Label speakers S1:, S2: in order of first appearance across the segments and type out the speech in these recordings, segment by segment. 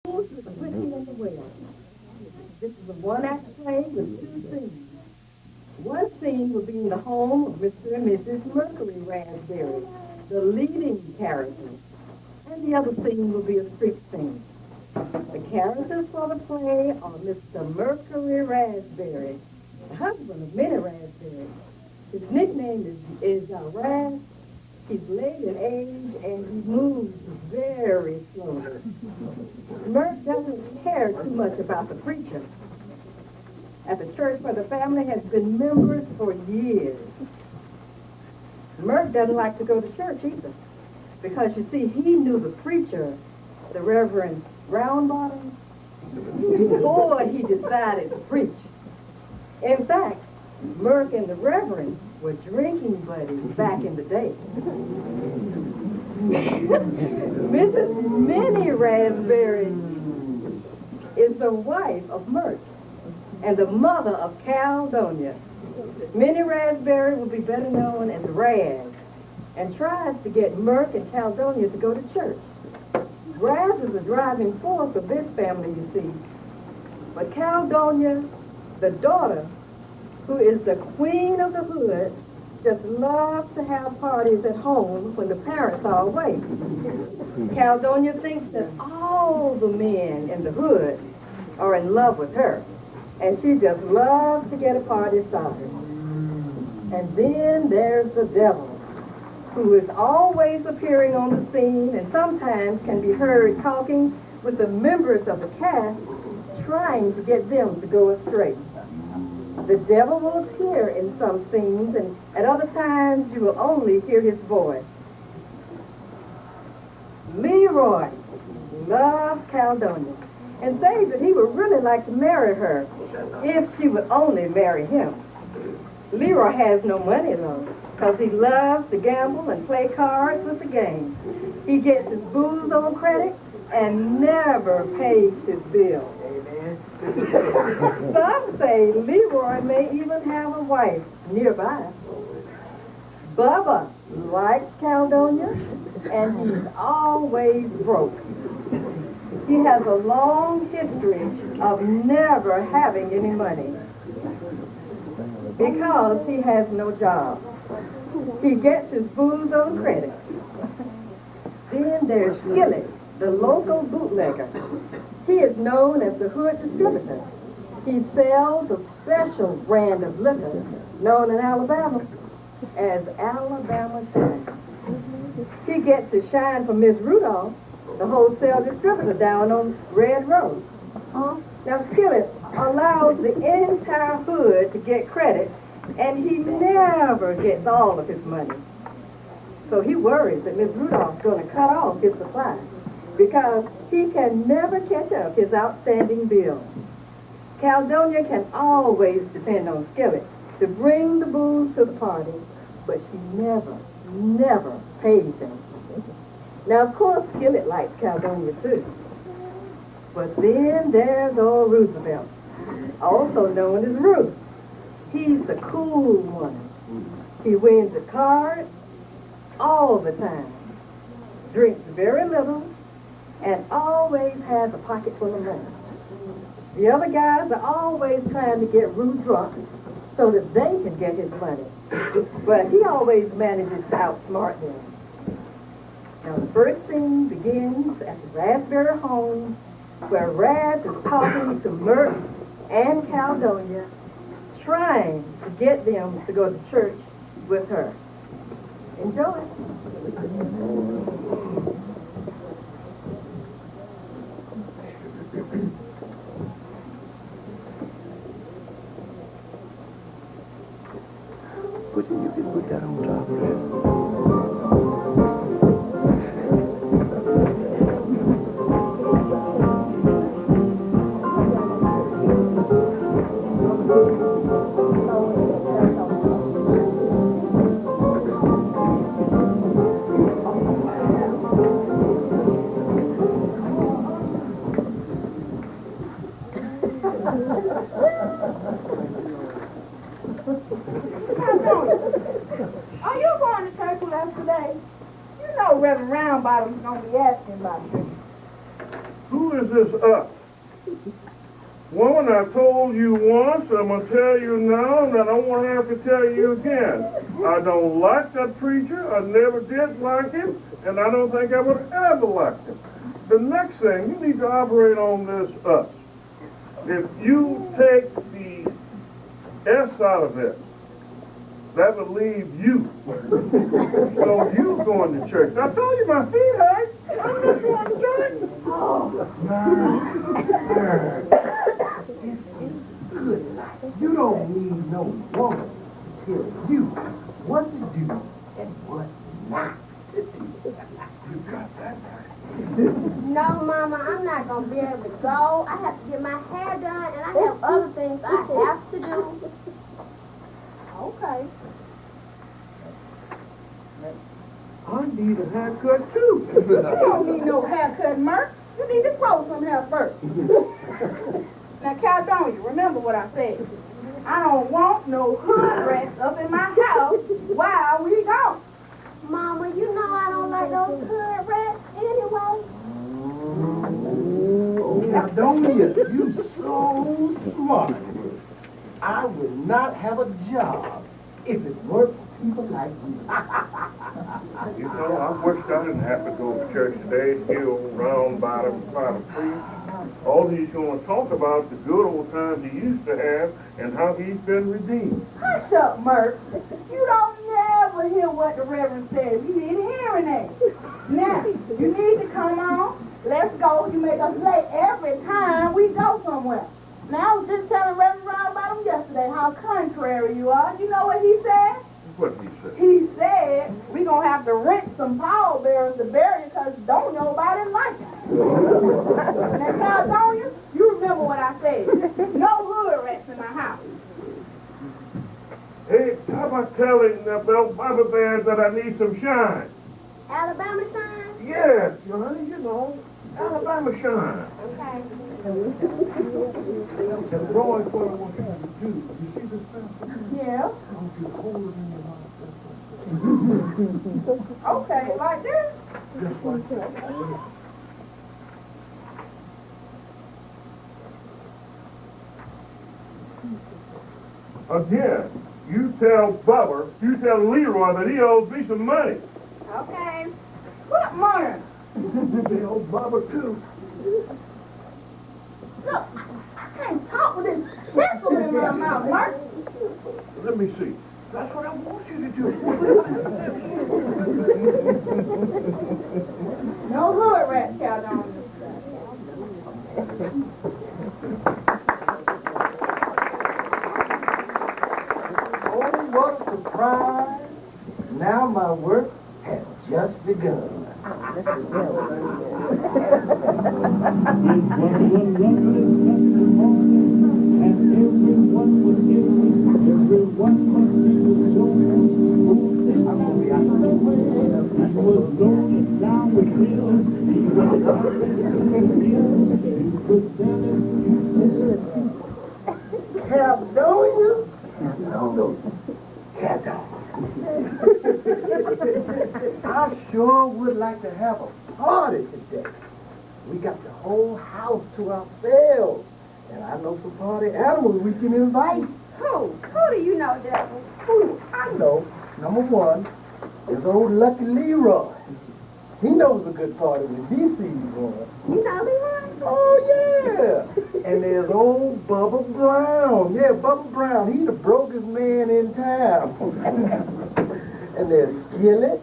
S1: Whiskey and the Well. This is a one-act play with two scenes. One scene will be in the home of Mr. and Mrs. Mercury Raspberry, the leading characters, and the other scene will be a street scene. The characters for the play are Mr. Mercury Raspberry, the husband of Minnie Raspberry. His nickname is Raz. He's late in age and he moves very slowly. Merc doesn't care too much about the preacher. At the church where the family has been members for years. Merc doesn't like to go to church either. Because you see, he knew the preacher, the Reverend Brownbottom, before he decided to preach. In fact, Merc and the Reverend were drinking buddies back in the day. Mrs. Minnie Raspberry is the wife of Merc and the mother of Caledonia. Minnie Raspberry will be better known as Raz and tries to get Merc and Caledonia to go to church. Raz is the driving force of this family, you see. But Caledonia, the daughter, who is the queen of the hood, just loves to have parties at home when the parents are away. Caledonia thinks that all the men in the hood are in love with her, and she just loves to get a party started. And then there's the devil, who is always appearing on the scene and sometimes can be heard talking with the members of the cast, trying to get them to go astray. The devil will appear in some scenes, and at other times you will only hear his voice. Leroy loves Caledonia and says that he would really like to marry her if she would only marry him. Leroy has no money, though, because he loves to gamble and play cards with the gang. He gets his booze on credit and never pays his bills. Some say Leroy may even have a wife nearby. Bubba likes Caledonia, and he's always broke. He has a long history of never having any money because he has no job. He gets his booze on credit. Then there's Skillet, the local bootlegger. He is known as the Hood Distributor. He sells a special brand of liquor known in Alabama as Alabama Shine. He gets his shine from Miss Rudolph, the wholesale distributor down on Red Road. Now, Skillet allows the entire hood to get credit, and he never gets all of his money. So he worries that Miss Rudolph's going to cut off his supply, because he can never catch up his outstanding bill. Caledonia can always depend on Skillet to bring the booze to the party, but she never pays him. Now, of course, Skillet likes Caledonia, too. But then there's old Roosevelt, also known as Ruth. He's the cool one. He wins at cards all the time, drinks very little, and always has a pocket full of money. The other guys are always trying to get Ruth drunk so that they can get his money. But he always manages to outsmart them. Now, the first scene begins at the Raspberry home, where Raz is talking to Merc and Caledonia, trying to get them to go to church with her. Enjoy.
S2: You can put that on top of it.
S3: Are you going to church with us today? You know Reverend Roundbottom's going to be asking about you.
S2: Who
S4: is this us? Woman, I told you once, I'm going to tell you now, and I don't want to have to tell you again. I don't like that preacher. I never did like him, and I don't think I would ever like him. The next thing, you need to operate on this us. If you take the S out of it, that will leave you. So you going to church. I told you my feet hurt. I'm not going to church.
S2: It's good life. You don't need no woman to tell you what to do and what not to do. You got that right.
S5: No, Mama, I'm not going to be able to go. I have to get my hair done, and I have other things I have to do.
S3: Okay.
S4: I need a haircut too.
S3: You don't need no haircut, Merc. You need to grow some hair first. Now, Caledonia, remember what I said. I don't want no hood rats up in my house while we gone.
S5: Mama, you know I don't like those hood rats anyway.
S2: Oh, Caledonia, you so smart. I would not have a job if it weren't for people like you.
S4: You know, I wish I didn't have to go to church today, hear old round bottom preach. All he's going to talk about the good old times he used to have and how he's been redeemed.
S3: Hush up, Merc. You don't never hear what the Reverend says. You need a hearing aid. Now, you need to come on. Let's go. You make us late every time we go somewhere. Now, I was just telling Reverend Roundbottom yesterday how contrary you are. You know what he said?
S4: What did he say?
S3: He said we going to have to rent some pallbearers to bury it because don't nobody like it. Now, Caledonia, you remember what I said. No hood rats in my house.
S4: Hey, how about telling the Baba Bears that I need some shine?
S5: Alabama shine?
S4: Yes, honey, you know, Alabama shine.
S5: Okay.
S4: And Roy, what I want you to do, you see this pencil?
S3: Yeah.
S4: I want you to hold it in your mouth.
S3: Okay, like this?
S4: Just like that. Again, you tell Bubba, you tell Leroy that he owes me some money.
S5: Okay.
S3: What money?
S4: Tell Bubba too.
S3: Look, I can't talk with this pencil in my mouth, Mark.
S4: Let me see. That's what I want you to do.
S3: No hood rat, Caledonia.
S2: Oh, what a surprise. Now my work has just begun. Caledonia? Caledonia. I sure would like to have a party today. We got the whole house to ourselves. And I know some party animals we can invite.
S5: Who do you know, Devil?
S2: Ooh, I know. Number one is old Lucky Leroy. He knows a good party when he sees one.
S5: You know Leroy?
S2: Oh, yeah. And there's old Bubba Brown. Yeah, Bubba Brown. He's the brokest man in town. And there's Skillet.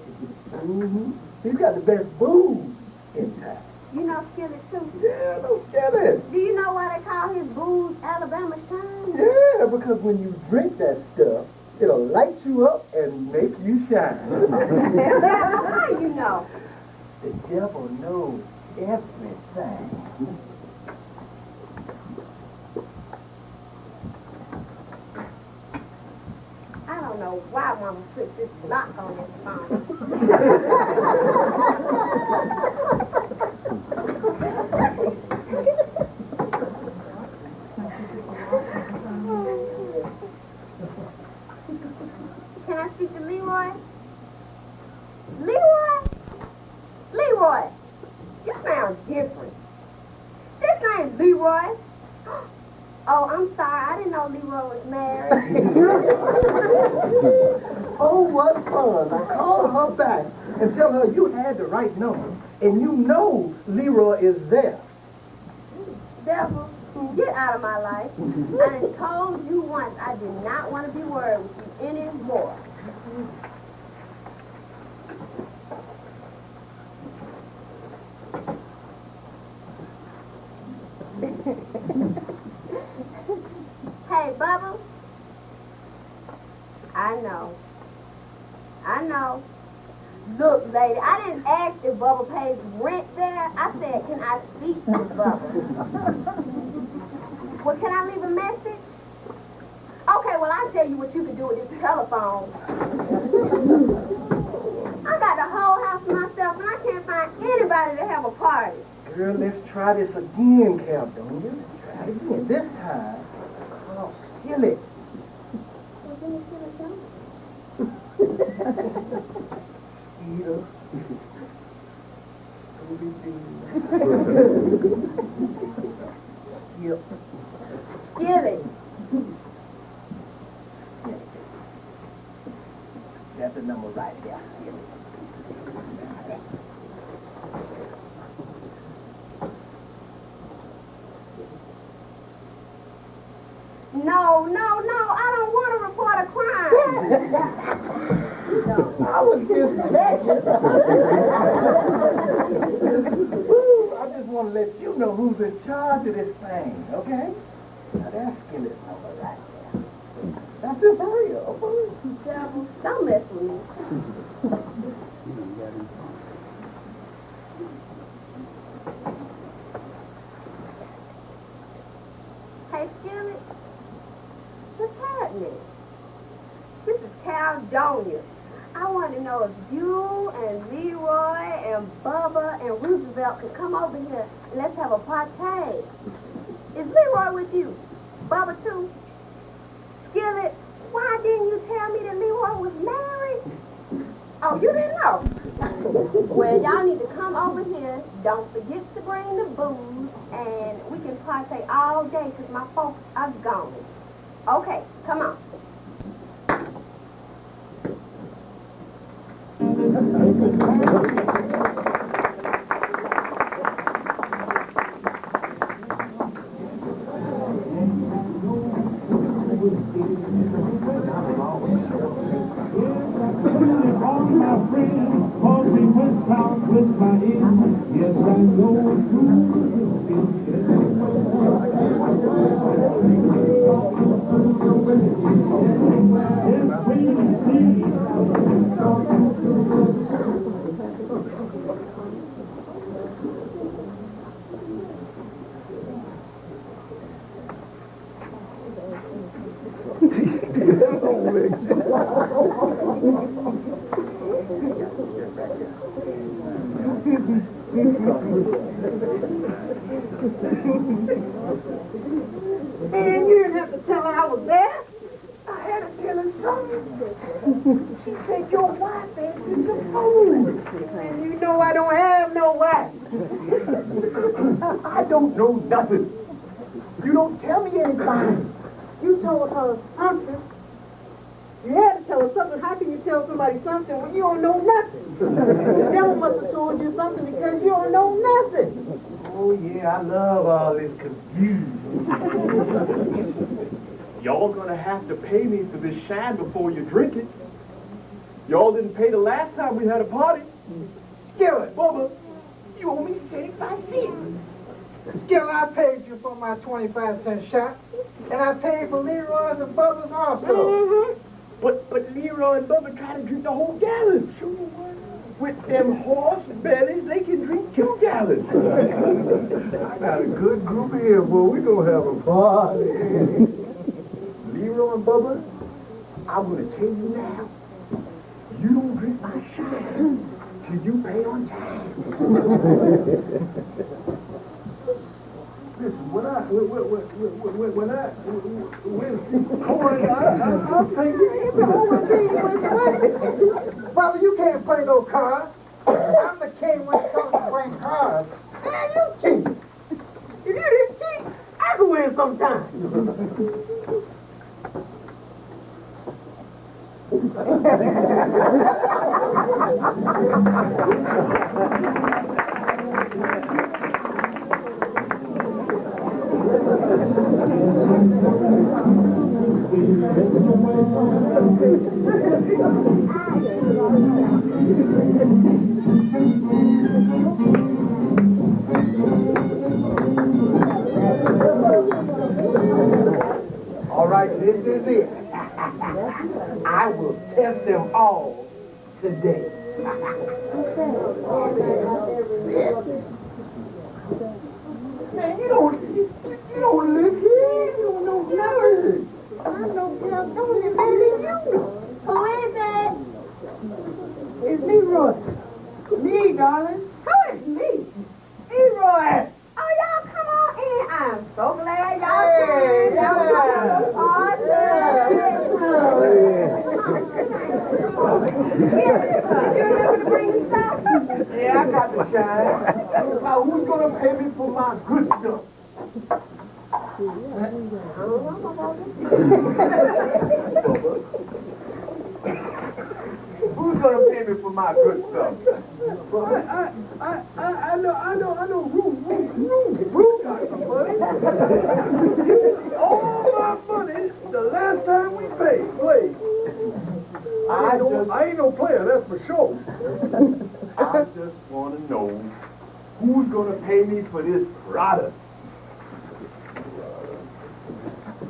S2: Mm-hmm. He's got the best booze in town.
S5: You know Skillet too?
S2: Yeah, no Skillet.
S5: Do you know why they call his booze Alabama shine?
S2: Yeah, because when you drink that stuff, it'll light you up and make you shine.
S5: Devil, how you know?
S2: The devil knows everything.
S5: I don't know why Mama put this lock on this phone. Can I speak to Leroy? Leroy? Leroy, you sound different. name's Leroy. Oh, I'm sorry. I didn't know Leroy was married.
S2: Oh, what fun. Now call her back and tell her you had the right number and you know Leroy is there.
S5: Devil, get out of my life. I done told you once I did not want to be worried with you anymore. Hey, Bubba. I know. Look, lady, I didn't ask if Bubba pays rent there. I said, can I speak to Bubba? Well, can I leave a message? Okay, well, I'll tell you what you can do with this telephone. I got the whole house to myself, and I can't find anybody to have a party.
S2: Girl, let's try this again, Caledonia. Let's try it again. This time, I'll steal it. Skeeter. Scooby-Doo. Skip.
S5: Skilly.
S2: That's the number right there. Skilly.
S5: No, I don't want to report a crime.
S2: I was just checking. I just want to let you know who's in charge of this thing, okay? Now that's Skillet's number right there. That's it for real.
S5: Devil, don't mess with me. Hey, Skillet. What's happening? This is Caledonia. I want to know if you and Leroy and Bubba and Roosevelt can come over here and let's have a party. Is Leroy with you? Bubba too? Skillet, why didn't you tell me that Leroy was married? Oh, you didn't know? Well, y'all need to come over here. Don't forget to bring the booze, and we can party all day because my folks are gone. Okay, come on.
S3: And you didn't have to tell her I was there. I had to tell her something. She said your wife answered the phone. And you know I don't have no wife.
S2: I don't know nothing. You don't tell me anything.
S3: You told her something. You had to tell her something. How can you tell somebody something when you don't know nothing? The devil must have told you something because you don't know nothing.
S2: Oh, yeah, I love all this confusion.
S6: Y'all gonna have to pay me for this shine before you drink it. Y'all didn't pay the last time we had a party.
S2: Skillet,
S6: Bubba,
S2: you owe me 75 cents.
S3: Skillet, I paid you for my 25-cent shot. And I paid for Leroy's and Bubba's also.
S6: but Leroy and Bubba try to drink the whole gallon. With them horse bellies, they can drink 2 gallons.
S2: I got a good group here, boy. We gonna have a party.
S6: Leroy and Bubba, I'm gonna tell you now. You don't drink my shine till you pay on time.
S2: Listen, when I'll pay you.
S3: Bubba, you can't play no cards. I'm the king when it comes to playing cards. Man, you cheat. If you didn't cheat,
S6: sometime. All right, this is it. I will test them all today. Man, you don't live here. You don't know nothing. I know California better than you know.
S5: Who is it?
S6: It's Leroy. Me, darling.
S5: Who is me?
S6: Leroy.
S5: Oh, y'all come on in. I'm so glad
S6: Hey,
S5: y'all came.
S6: yeah.
S5: Did you remember to bring the stuff?
S6: Yeah, I got the shine. Now, who's gonna pay me for my good stuff? Who's gonna pay me for my good stuff? I know. Rue got some money. All my money. The last time we played. I ain't no player, that's for sure. I just want to know who's gonna pay me for this product.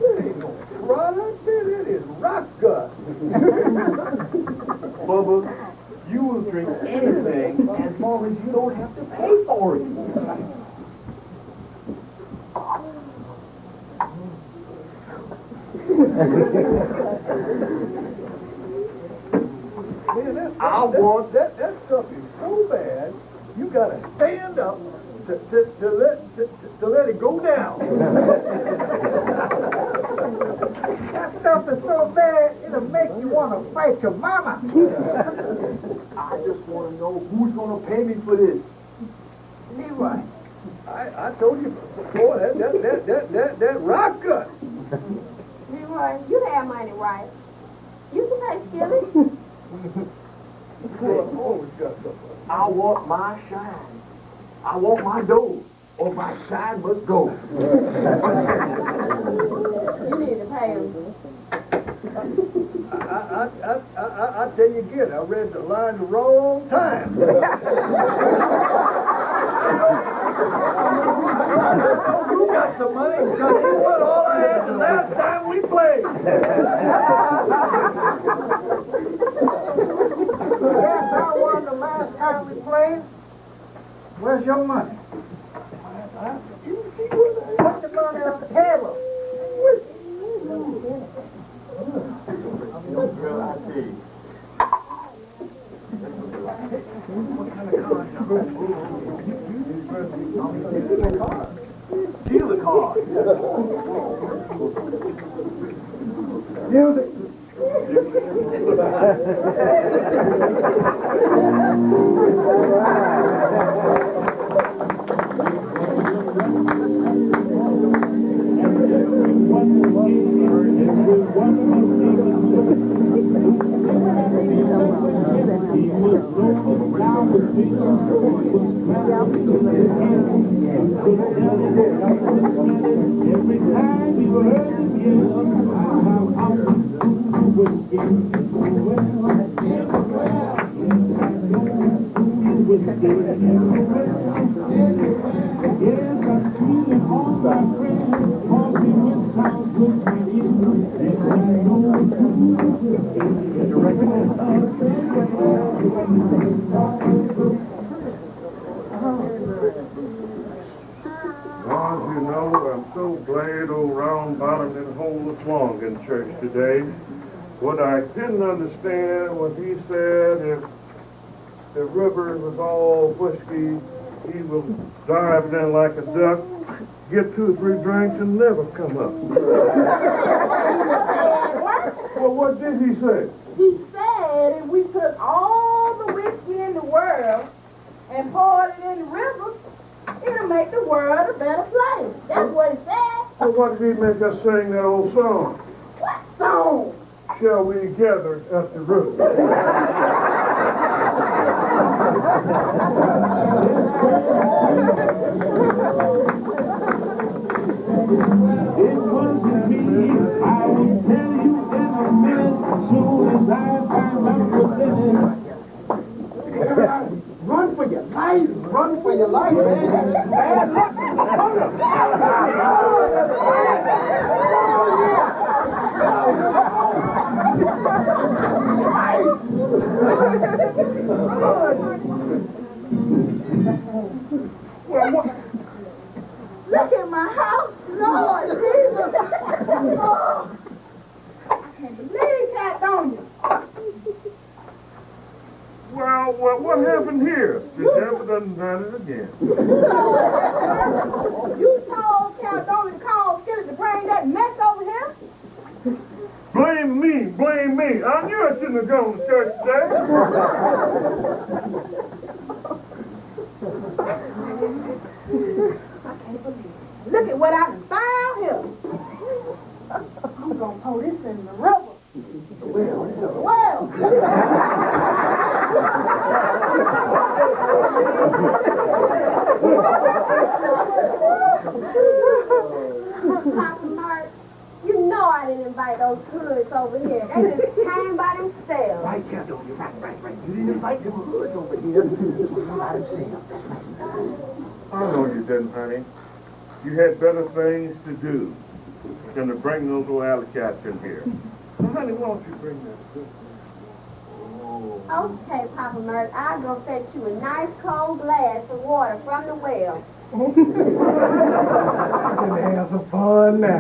S6: It ain't no product, it is rock gut. Bubba, you will drink anything as long as you don't have to pay for it. I want that stuff is so bad, you gotta stand up to let it go down. That stuff is so bad, it'll make you want to fight your mama. I just want to know who's going to pay me for this. Leroy. I told you before, that rock gut.
S5: Leroy, you have money, right? You can pay Skilly.
S6: I want my shine. I want my dough, or my shine must go.
S5: You need to pay him.
S6: I tell you again, I read the line the wrong time. You got some money, because you won all I had the last time we played. Yes, I won the last time we played. Where's your money? Put the money on the table. Girl, I tell you. What kind of car? Steal the car. Music.
S4: Today. What I didn't understand was he said if the river was all whiskey, he will dive in like a duck, get 2 or 3 drinks and never come up. Well, what did he say?
S3: He said if we took all the whiskey in the world and poured it in the river, it'll make the world a better place. That's what he said.
S4: So what if he make us sing that old song?
S3: What song?
S4: Shall we gather at the root?
S7: It wasn't me. I will tell you in a minute. Soon as I find out what's in it.
S2: Run for your life. Run for your life, man. Bad luck.
S3: Look at my house, Lord Jesus. Oh, I can't believe that, don't you?
S4: Well, what happened here? The devil done done it again.
S3: You told Caledonia to call Skillet to bring that mess over here?
S4: Blame me, blame me. I knew I shouldn't have gone to church today.
S3: Look at what I done found here. I'm gonna pour this in the river. Well.
S5: Papa Mark, you know I didn't invite those hoods over here. They just came by themselves.
S2: Right, Caledonia. Right. You didn't invite them hoods over here. By themselves.
S4: I know you didn't, honey. You had better things to do than to bring those old alley cats in here. Now, honey, why don't you bring that good?
S5: Okay, Papa Mark, I'll go fetch you a nice cold glass of water from the well.
S2: Can have some fun now.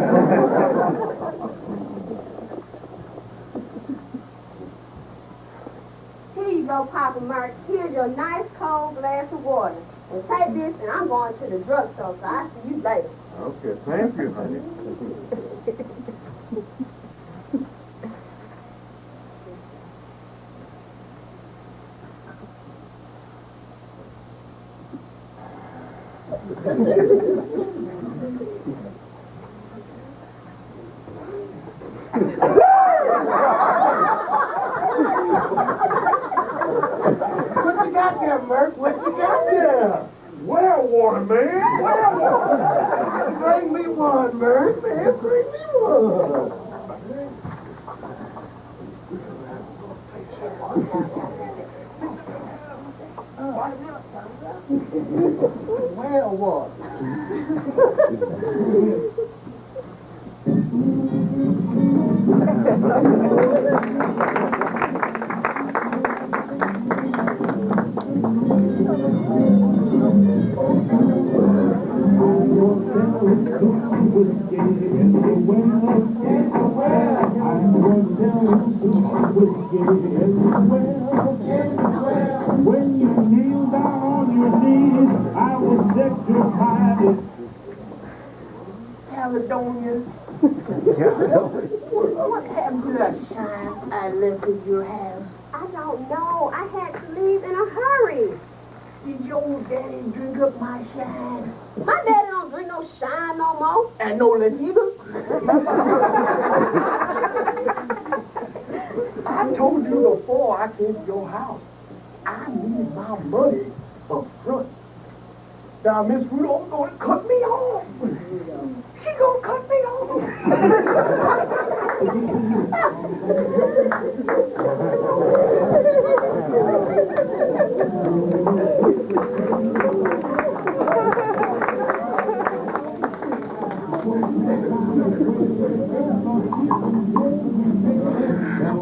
S5: Here you go, Papa Mark. Here's your nice cold glass of water. And take this, and I'm going to the drugstore, so I'll see you later.
S4: Okay, thank you, honey.
S2: What you got there, Merc? What you got there?
S4: Well, water, man.
S2: Bring me one, Merc, man. Bring me one. Well, what?
S7: When you kneel down on your knees, I will set your mind.
S2: Caledonia. What happened to that shine I left at your house?
S5: I don't know. I had to leave in a hurry.
S2: Did your old daddy drink up my shine?
S5: My daddy don't drink no shine no more.
S2: And no less either? I told you before I came to your house, I need my money up front. Now, Miss Rudolph gonna cut me off. She gonna cut me off.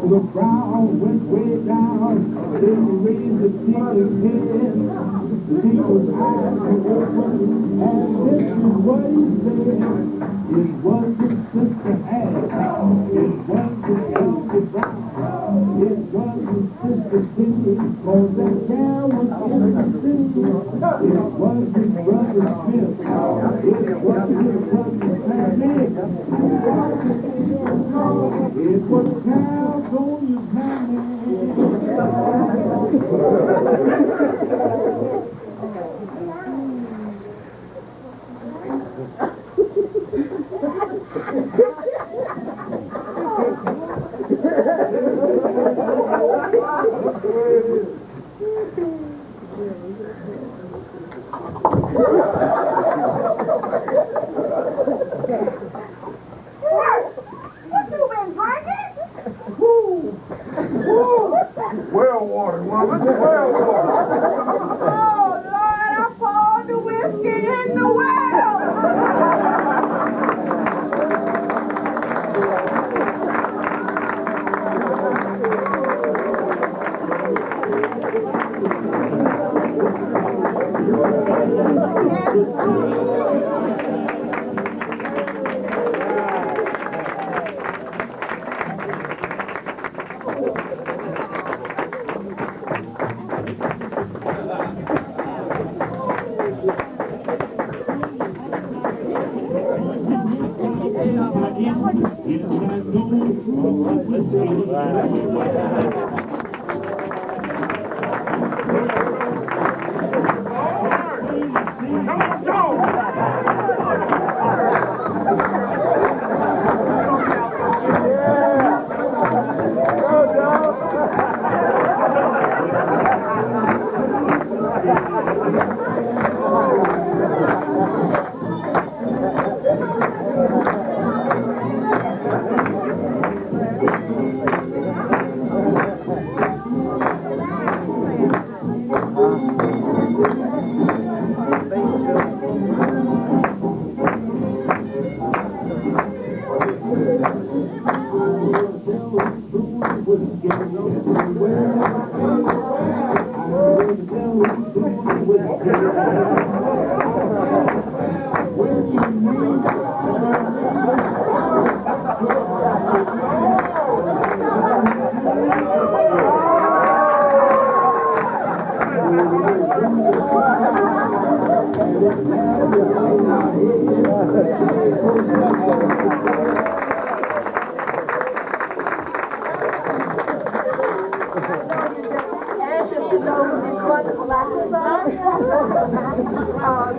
S7: The crowd went way down, they raised the dealer's head. The dealer's eyes were open, and this is what he said. It wasn't Sister Anne, it wasn't Elsie Brown, it wasn't Sister Penny, 'cause that gal was in the city. It wasn't Brother Smith, it wasn't Brother Sammy. It was Calzonia's mammy.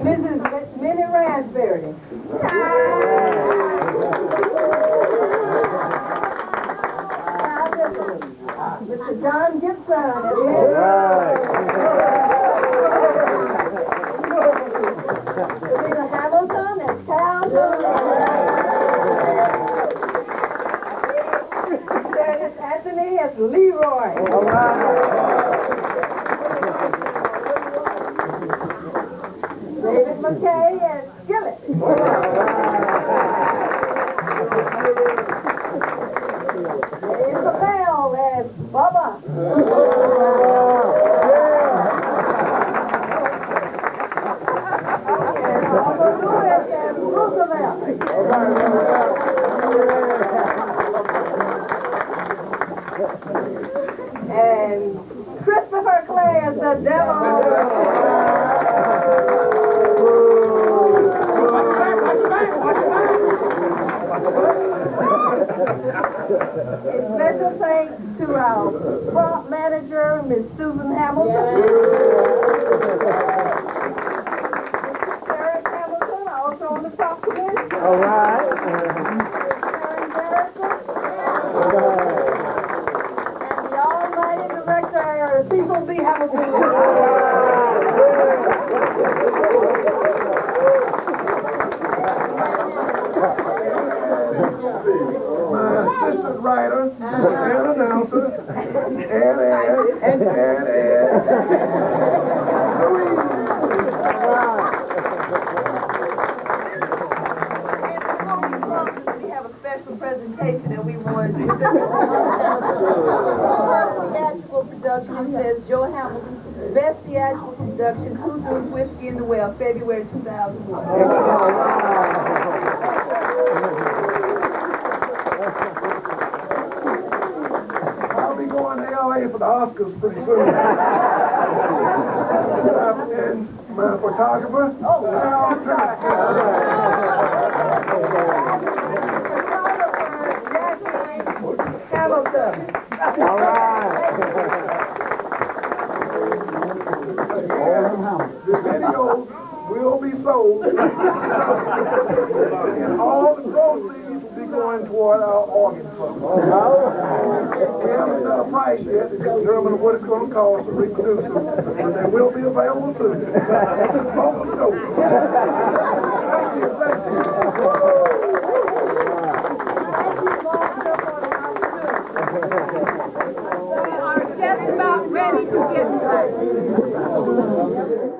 S1: Mrs. Minnie Raspberry. Mr. John Gibson. Mr. Hamilton and Cal. Mr. Anthony as Leroy. David McKay as Skillet. Isabel as Bubba. And Bubba Lewis as Roosevelt. And Christopher Clay as the devil. A special thanks to our prompt manager, Miss Susan Hamilton. Mr. Eric Hamilton, also on the prompt committee.
S2: All right.
S1: Karen Garrison. And the almighty director, Cecil B. Hamilton.
S2: My assistant writer and announcer, and
S1: We have a special presentation that we want to do. Theatrical production says Joe Hamilton, best theatrical production, Who Threw Whiskey in the Well, February 2001.
S2: I'll be going to L.A. for the Oscars pretty soon. And my photographer,
S1: Hamilton.
S2: All right. The videos will be sold, and all the proceeds will be going toward our organ fund. We haven't set a price yet to determine what it's going to cost to reproduce them, but they will be available soon. On the show. Thank you.
S3: We are just about ready to get started.